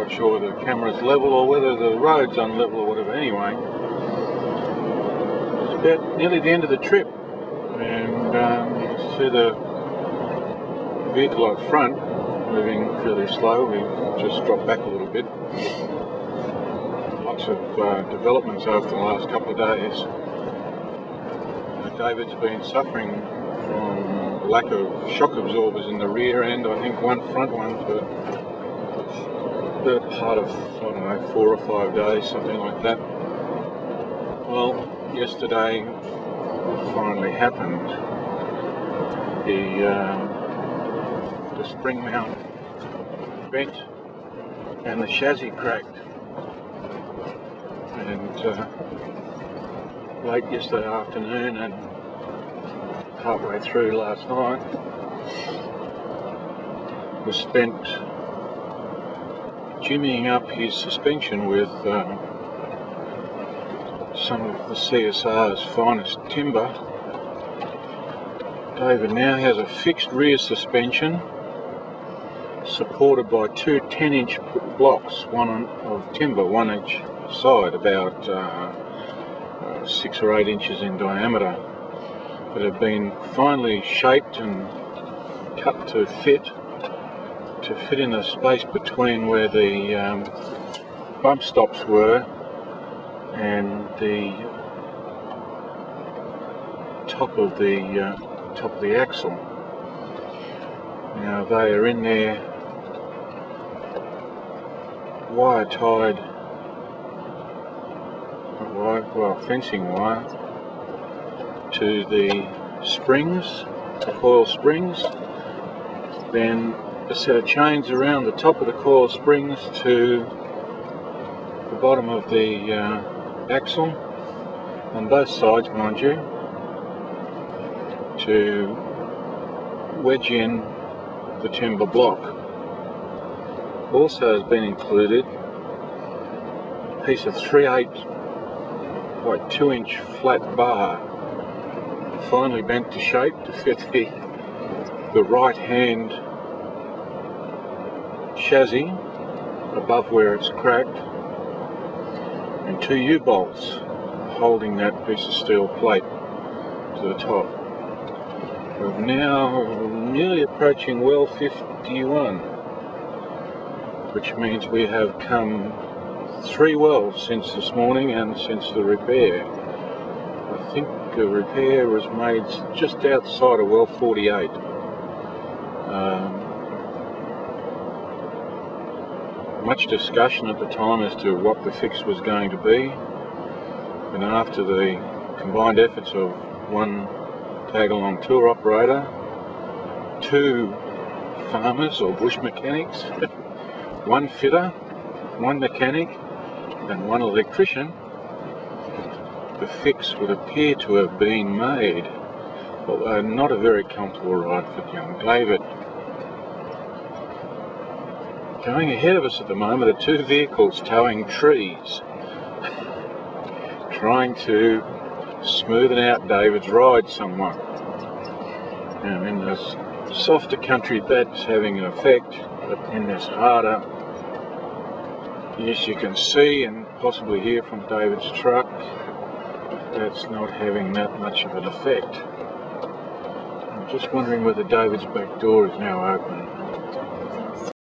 quite sure whether the camera's level or whether the road's unlevel or whatever. Anyway, it's about nearly the end of the trip, and you can see the vehicle up front moving fairly slow. We've just dropped back a little bit. Lots of developments over the last couple of days. David's been suffering from lack of shock absorbers in the rear end. I think one front one for the part of, I don't know, 4 or 5 days, something like that. Well, yesterday it finally happened. The spring mount bent and the chassis cracked. And late yesterday afternoon and partway through last night was spent jimmying up his suspension with some of the CSR's finest timber. David now has a fixed rear suspension supported by 2 10-inch blocks, one of timber, one each side, about 6 or 8 inches in diameter, that have been finely shaped and cut to fit in the space between where the bump stops were and the top of the axle. Now they are in there wire tied, well, fencing wire to the springs, the coil springs, then a set of chains around the top of the coil springs to the bottom of the axle on both sides, mind you, to wedge in the timber block. Also has been included a piece of 3/8 by 2-inch flat bar, finely bent to shape to fit the right hand chassis above where it's cracked, and 2 U-bolts holding that piece of steel plate to the top. We're now nearly approaching well 51, which means we have come 3 wells since this morning and since the repair. I think the repair was made just outside of well 48. Much discussion at the time as to what the fix was going to be, and after the combined efforts of one tag-along tour operator, 2 farmers or bush mechanics, 1 fitter, 1 mechanic and 1 electrician, the fix would appear to have been made, although not a very comfortable ride for young David. Going ahead of us at the moment are 2 vehicles towing trees, trying to smoothen out David's ride somewhat. Now in this softer country that's having an effect, but in this harder, yes, you can see and possibly hear from David's truck, that's not having that much of an effect. I'm just wondering whether David's back door is now open.